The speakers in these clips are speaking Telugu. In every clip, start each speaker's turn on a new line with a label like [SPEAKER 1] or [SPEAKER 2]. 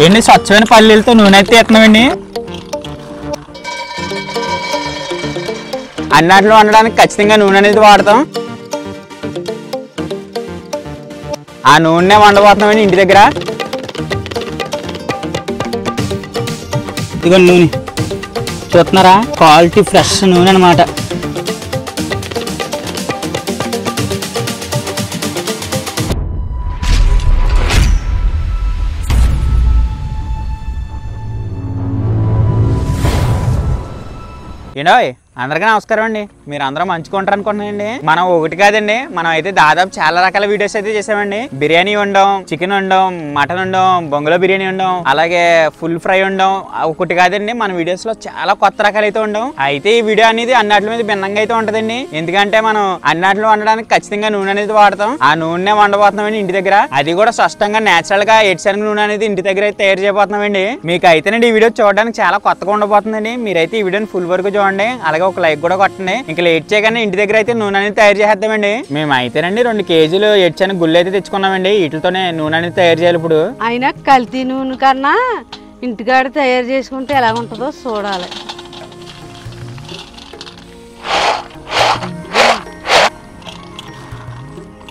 [SPEAKER 1] ఏంటి స్వచ్ఛమైన పల్లీలతో నూనె అయితే ఎత్తనామండి. అన్నాట్లో వండడానికి ఖచ్చితంగా నూనె అనేది వాడతాం. ఆ నూనె వండబోతున్నామండి ఇంటి దగ్గర. ఇదిగో నూనె చూస్తున్నారా, క్వాలిటీ ఫ్రెష్ నూనె అనమాట. ఏంటోయ్ అందరికీ నమస్కారం అండి. మీరు అందరూ మంచుకుంటారు అనుకుంటున్నానండి. మనం ఒకటి కాదండి, మనం అయితే దాదాపు చాలా రకాల వీడియోస్ అయితే చేసామండి. బిర్యానీ వండాం, చికెన్ వండాం, మటన్ వండాం, బొంగులో బిర్యానీ వండాం, అలాగే ఫుల్ ఫ్రై వండాం. ఒకటి కాదండి, మన వీడియోస్ లో చాలా కొత్త రకాలు అయితే వండాం. అయితే ఈ వీడియో అనేది అన్నిటి మీద భిన్నంగా అయితే ఉంటదండి. ఎందుకంటే మనం అన్నిటిలో వండడానికి ఖచ్చితంగా నూనె అనేది వాడతాం. ఆ నూనె వండబోతున్నామండి ఇంటి దగ్గర. అది కూడా స్పష్టంగా నేచురల్ గా ఎడ్సెనగ నూనె అనేది ఇంటి దగ్గర అయితే తయారు చేయబోతున్నామండి. మీకు అయితేనండి ఈ వీడియో చూడడానికి చాలా కొత్తగా ఉండబోతుందండి. మీరైతే ఈ వీడియోని ఫుల్ వరకు చూడండి, అలాగే ఒక లైక్ కూడా కొట్టండి. ఇంకా లేట్ చేయగానే ఇంటి దగ్గర అయితే నూనె అనేది తయారు చేద్దామండి. మేము అయితేనండి 2 కేజీలు ఎడ్సెనగ గుళ్ళు అయితే తెచ్చుకున్నామండి. వీటితోనే నూనె అనేది తయారు చేయాలి. ఇప్పుడు
[SPEAKER 2] అయినా కల్తీ నూనె కన్నా ఇంటికాడ తయారు చేసుకుంటే ఎలా ఉంటుందో చూడాలి.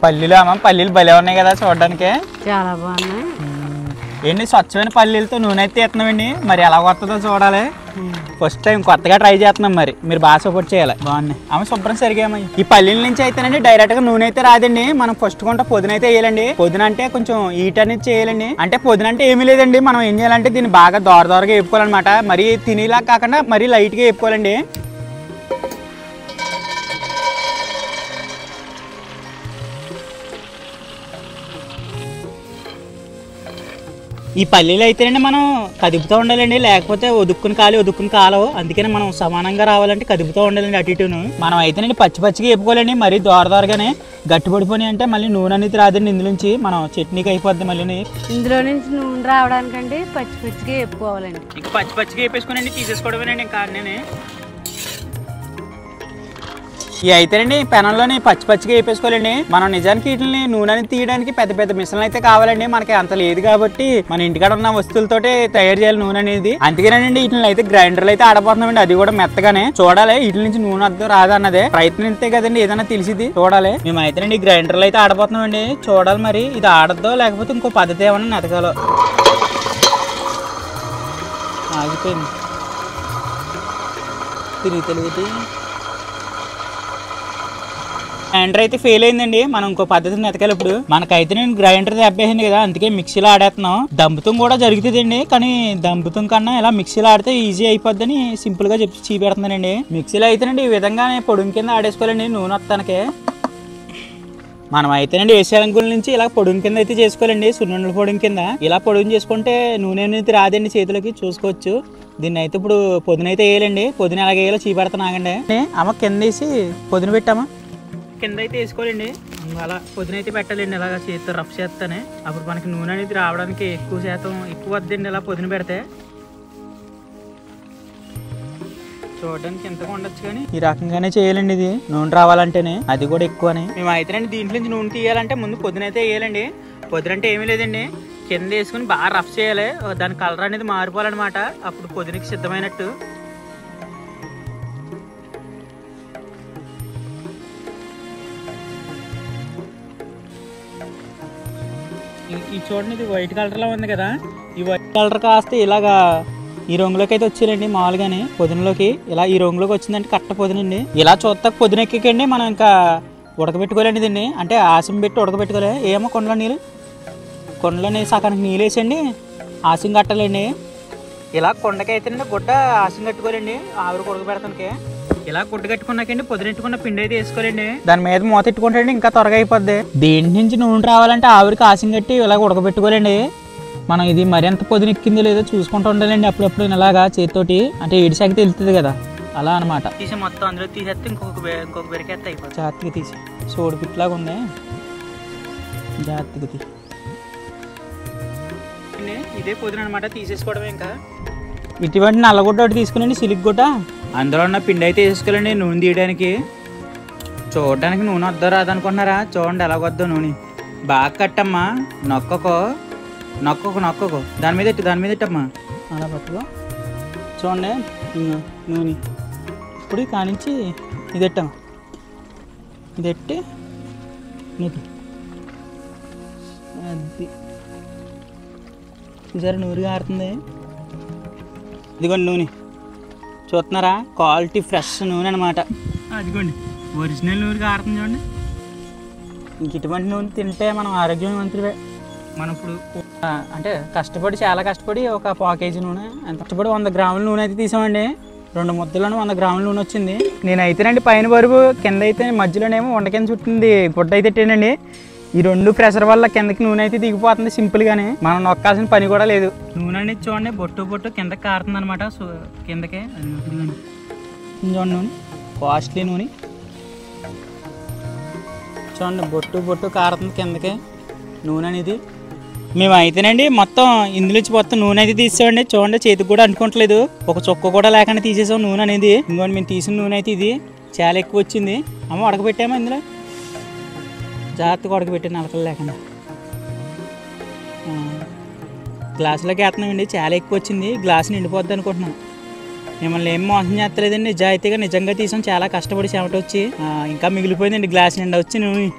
[SPEAKER 1] పల్లీలు అమ్మ, పల్లీలు భలే ఉన్నాయి కదా చూడడానికి,
[SPEAKER 2] చాలా బాగున్నాయి.
[SPEAKER 1] ఏంటి స్వచ్ఛమైన పల్లీలతో నూనె అయితే ఎత్తున్నామండి. మరి ఎలా వస్తుందో చూడాలి. ఫస్ట్ టైం కొత్తగా ట్రై చేస్తున్నాం. మరి మీరు బాగా సపోర్ట్ చేయాలి. బాగున్నాయి అమ్మ, శుభ్రం సరిగా. ఈ పల్లీల నుంచి అయితేనండి డైరెక్ట్ గా నూనె అయితే రాదండి. మనం ఫస్ట్ కొంట పొద్దున అయితే వేయాలండి. పొద్దున అంటే కొంచెం హీట్ అనేది చేయాలండి. అంటే పొద్దున అంటే ఏమీ లేదండి, మనం ఏం చేయాలంటే దీన్ని బాగా దోరగా వేపుకోవాలన్నమాట. మరి తినేలా కాకుండా మరీ లైట్ గా వేపుకోవాలండి. ఈ పల్లీలు అయితేనండి మనం కదుపుతూ ఉండాలండి, లేకపోతే ఒదుక్కుని కాలవు. అందుకని మనం సమానంగా రావాలంటే కదుపుతూ ఉండాలండి అటు ఇటును. మనం అయితేనండి పచ్చిగా వేపుకోవాలండి. మరీ దోరగానే గట్టి పడిపోయి అంటే మళ్ళీ నూనె అనేది రాదండి. ఇందులోంచి మనం చట్నీకి అయిపోద్ది. మళ్ళీ ఇందులో
[SPEAKER 2] నుంచి నూనె రావడానికండి పచ్చిగా వేపుకోవాలండి.
[SPEAKER 1] ఇంకా పచ్చిగా వేపేసుకునండి, తీసేసుకోవడమేనండి. ఇంకా అన్నీ ఇవి అయితేనండి పెనంలోని పచ్చిగా వేపేసుకోవాలండి. మనం నిజానికి వీటిని నూనె తీయడానికి పెద్ద మిషన్లు అయితే కావాలండి. మనకి అంత లేదు కాబట్టి మన ఇంటికాడ ఉన్న వస్తువులతోటి తయారు చేయాలి నూనె అనేది. అందుకేనండి వీటిని అయితే గ్రైండర్లు అయితే ఆడబోతున్నామండి. అది కూడా మెత్తగానే. చూడాలి వీటి నుంచి నూనె వద్దు రాదన్నదే ప్రయత్నిస్తే కదండి ఏదైనా తెలిసింది. చూడాలి. మేము అయితేనండి గ్రైండర్లు అయితే ఆడబోతున్నామండి. చూడాలి మరి ఇది ఆడద్దో లేకపోతే ఇంకో పద్ధతి ఏమన్నా నెతకాలో. ఆగిపోయింది తిరిగి గ్రైండర్ అయితే ఫెయిల్ అయిందండి. మనం ఇంకో పద్ధతిని ఎతకాలి. ఇప్పుడు మనకైతే నేను గ్రైండర్ దెబ్బేసింది కదా, అందుకే మిక్సీలో ఆడేస్తున్నాం. దంపుతం కూడా జరుగుతుందండి, కానీ దంపుతం కన్నా ఇలా మిక్సీలో ఆడితే ఈజీ అయిపోద్దని సింపుల్ గా చెప్పి చూపెడుతున్నానండి. మిక్సీలో అయితేనండి ఈ విధంగానే పొడుగు కింద ఆడేసుకోవాలండి నూనె వస్తానికి. మనం అయితేనండి వేసేలంకుల నుంచి ఇలా పొడుగు కింద అయితే చేసుకోవాలండి. సున్నుండల పొడుగు కింద ఇలా పొడుగు చేసుకుంటే నూనె అనేది రాదండి చేతిలోకి. చూసుకోవచ్చు. దీన్ని అయితే ఇప్పుడు పొద్దునైతే వేయాలండి. పొద్దున ఎలాగ వేయాలో చూపెడతాను ఆగండి. అమ్మ కింద వేసి పొద్దున పెట్టామా, కింద అయితే వేసుకోవాలండి. అలా పొద్దున అయితే పెట్టాలండి. ఇలాగ చేతితో రఫ్ చేస్తానే అప్పుడు మనకి నూనె అనేది రావడానికి ఎక్కువ వద్దండి. ఇలా పొద్దున పెడితే చూడడానికి ఎంతగా ఉండొచ్చు, కానీ ఈ రకంగానే చేయాలండి. ఇది నూనె రావాలంటేనే అది కూడా ఎక్కువని. మేము అయితేనండి దీంట్లో నుంచి నూనె తీయాలంటే ముందు పొద్దున అయితే వేయాలండి. పొద్దున అంటే ఏమీ లేదండి, కింద వేసుకుని బాగా రఫ్ చేయాలి. దాని కలర్ అనేది మారిపోవాలన్నమాట. అప్పుడు పొద్దునకి సిద్ధమైనట్టు. ఈ చూడండి, ఇది వైట్ కలర్ లో ఉంది కదా, ఈ వైట్ కలర్ కాస్త ఇలాగా ఈ రంగులోకి అయితే వచ్చేయాలండి. మామూలుగానే పొద్దునలోకి ఇలా ఈ రంగులోకి వచ్చిందంటే కట్ట పొద్దునండి. ఇలా చూస్తా పొద్దున ఎక్కండి మనం ఇంకా ఉడకబెట్టుకోవాలండి దీన్ని. అంటే ఆసిం పెట్టి ఉడకబెట్టుకోవాలి. ఏమో కొండలోని సగానికి నీళ్ళు వేసండి ఆసిం కట్టాలండి. ఇలా కొండకైతేనండి గుడ్డ ఆసిం కట్టుకోవాలండి ఆవిరికి ఉడకబెడతానికి. ఇలా గుడ్డ కట్టుకున్నాకండి పొద్దునెట్టుకున్న పిండి అయితే వేసుకోవాలండి. దాని మీద మూత ఎట్టుకుంటే ఇంకా త్వరగా అయిపోద్ది. దీని నుంచి నూనె రావాలంటే ఆవిరికి ఆసిం కట్టి ఇలా ఉడకబెట్టుకోవాలండి. మనం ఇది మరింత పొద్దునెక్కిందో లేదో చూసుకుంటూ ఉండాలండి అప్పుడప్పుడు ఇలాగా చేతితోటి. అంటే ఏడిసాకి తెలుస్తుంది కదా, అలా అనమాట. తీసి మొత్తం అందులో తీసేస్తే ఇంకొక బెరికేస్తే అయిపోతుంది. జాగ్రత్తగా తీసి సోడు పిట్లాగా ఉంది, జాగ్రత్తగా తీసి ఇదే పొద్దున అనమాట. తీసేసుకోవడమే. ఇంకా ఇటువంటి నల్లగుడ్డ ఒకటి తీసుకునండి, సిలిక్ గుడ్డ. అందులో ఉన్న పిండి అయితే వేసుకోవాలండి నూనె తీయడానికి. చూడడానికి నూనె వద్దో రాదనుకుంటున్నారా? చూడండి ఎలాగొద్దో నూనె. బాగా కట్టమ్మా, నొక్కకో. నొక్కకు దాని మీద ఎట్టమ్మా అలా పట్టుకో. చూడండి ఇంకా నూనె ఇప్పుడు కానించి ఇది ఎట్టాము, ఇది ఎట్టి నీకు అది చూసారా నూనెగా ఆడుతుంది. ఇదిగోండి నూనె చూస్తున్నారా, క్వాలిటీ ఫ్రెష్ నూనె అనమాట. అదిగోండి ఒరిజినల్ నూనెగా ఆడుతుంది చూడండి. ఇంక ఇటువంటి నూనె తింటే మనం ఆరోగ్యవంతులే. మనం ఇప్పుడు అంటే చాలా కష్టపడి ఒక పావు కేజీ నూనె అంత కష్టపడి 100 గ్రాముల నూనె అయితే తీసామండి. 2 ముద్దలను 100 గ్రాముల నూనె వచ్చింది. నేనైతేనండి పైన బరువు కింద అయితే మధ్యలోనేమో వండకింద చుట్టింది గుడ్డ అయితే పెట్టానండి. ఈ 2 ప్రెషర్ వల్ల కిందకి నూనె అయితే దిగిపోతుంది సింపుల్గానే, మనం నొక్కాల్సిన పని కూడా లేదు. నూనె అనేది చూడండి బొట్టు కిందకి కారుతుంది అనమాట. సో కిందకే చూడండి నూనె కాస్ట్లీ నూనె చూడండి బొట్టు కారుతుంది కిందకే నూనె అనేది. మేము అయితేనండి మొత్తం ఇందులోంచి మొత్తం నూనె అయితే తీసామండి. చూడండి చేతికి కూడా అంటుకోవట్లేదు, ఒక చుక్క కూడా లేకుండా తీసేసాం నూనె అనేది. ఇంకోటి మేము తీసిన నూనె అయితే ఇది చాలా ఎక్కువ వచ్చింది. అమ్మ ఉడకబెట్టామా ఇందులో జాగ్రత్తగా ఉడకబెట్టాను నలకలు లేకుండా. గ్లాసులోకి వేస్తున్నామండి, చాలా ఎక్కువ వచ్చింది, గ్లాసు నిండిపోద్ది అనుకుంటున్నాం. మిమ్మల్ని ఏం మోసం చేస్తలేదండి, నిజాయితీగా నిజంగా తీసాం, చాలా కష్టపడి చెమట వచ్చి ఇంకా మిగిలిపోయిందండి గ్లాస్ నిండా వచ్చి నూనె.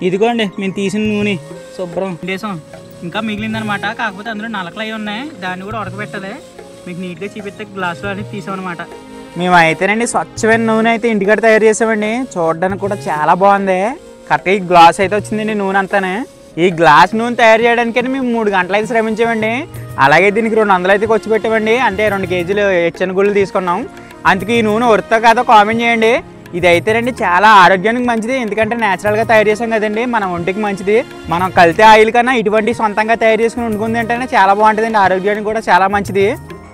[SPEAKER 1] ఇదిగోండి మేము తీసిన నూనె శుభ్రం చేసాం, ఇంకా మిగిలిందనమాట. కాకపోతే అందులో నలకలు అవి ఉన్నాయి, దాన్ని కూడా ఉడకబెట్టాలి. మీకు నీట్గా చూపిస్తే గ్లాసులో అనేది తీసాం అనమాట. మేము అయితేనండి స్వచ్ఛమైన నూనె అయితే ఇంటికాడ తయారు చేసామండి. చూడడానికి కూడా చాలా బాగుంది. కరెక్ట్గా ఈ గ్లాస్ అయితే వచ్చిందండి నూనె అంతానే. ఈ గ్లాస్ నూనె తయారు చేయడానికైనా మేము 3 గంటలు అయితే శ్రమించామండి. అలాగే దీనికి 200 అయితే ఖర్చు పెట్టామండి. అంటే 2 కేజీలు ఎచ్చనగుళ్ళు తీసుకున్నాం. అందుకే ఈ నూనె వర్తా కాదో కామెంట్ చేయండి. ఇది అయితేనండి చాలా ఆరోగ్యానికి మంచిది, ఎందుకంటే న్యాచురల్గా తయారు చేసాం కదండి, మన ఒంటికి మంచిది. మనం కల్తీ ఆయిల్ కన్నా ఇటువంటి సొంతంగా తయారు చేసుకుని వండుకుంది అంటేనే చాలా బాగుంటుందండి, ఆరోగ్యానికి కూడా చాలా మంచిది.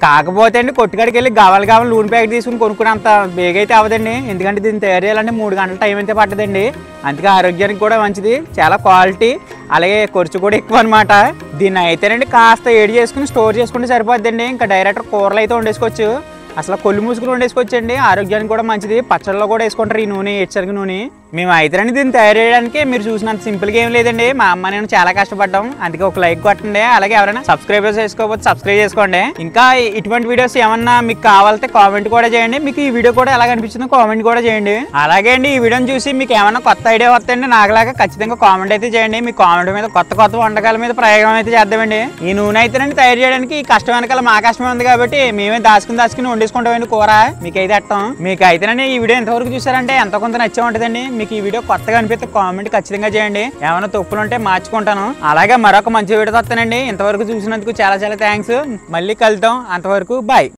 [SPEAKER 1] కాకపోతే అండి కొట్టుకాడికి వెళ్ళి కావాలి నూనె ప్యాకెట్ తీసుకుని కొనుక్కునేంత బేగైతే అవ్వదండి, ఎందుకంటే దీన్ని తయారు చేయాలంటే 3 గంటల టైం అయితే పట్టదండి. అందుకే ఆరోగ్యానికి కూడా మంచిది, చాలా క్వాలిటీ, అలాగే ఖర్చు కూడా ఎక్కువ అనమాట. దీన్ని అయితేనండి కాస్త ఏడి చేసుకుని స్టోర్ చేసుకుంటే సరిపోద్దండి. ఇంకా డైరెక్ట్ కూరలు అయితే వండేసుకోవచ్చు, అసలు కొల్లు మూసుకుని వండేసుకోవచ్చండి, ఆరోగ్యానికి కూడా మంచిది. పచ్చళ్ళలో కూడా వేసుకుంటారు ఈ నూనె, ఎచ్చరిక నూనె. మేము అయితేనండి దీన్ని తయారు చేయడానికి మీరు చూసినంత సింపుల్గా ఏం లేదండి, మా అమ్మ నేను చాలా కష్టపడ్డాం. అందుకే ఒక లైక్ కొట్టండి, అలాగే ఎవరైనా సబ్స్క్రైబ్ చేసుకోకపోతే సబ్స్క్రైబ్ చేసుకోండి. ఇంకా ఇటువంటి వీడియోస్ ఏమన్నా మీకు కావాలంటే కామెంట్ కూడా చేయండి. మీకు ఈ వీడియో కూడా ఎలా అనిపించిందో కామెంట్ కూడా చేయండి. అలాగే అండి ఈ వీడియోని చూసి మీకు ఏమైనా కొత్త ఐడియా వస్తాయండి నాకులాగా ఖచ్చితంగా కామెంట్ అయితే చేయండి. మీ కామెంట్ మీద కొత్త వంటకాల మీద ప్రయోగం అయితే చేద్దామండి. ఈ నూనె అయితేనండి తయారు చేయడానికి ఈ కష్టం వెనకాల మా కష్టమే ఉంది కాబట్టి మేమే దాచుకుని వండేసుకుంటామండి కూర. మీకైతే అట్టం మీకు అయితేనండి ఈ వీడియో ఎంతవరకు చూసారంటే ఎంత కొంత నచ్చే ఉంటుందండి. మీకు ఈ వీడియో కొత్తగా అనిపిస్తే కామెంట్ ఖచ్చితంగా చేయండి, ఏమైనా తప్పులు ఉంటే మార్చుకుంటాను. అలాగే మరొక మంచి వీడియో వస్తానండి. ఇంతవరకు చూసినందుకు చాలా థ్యాంక్స్. మళ్ళీ కలుద్దాం, అంతవరకు బాయ్.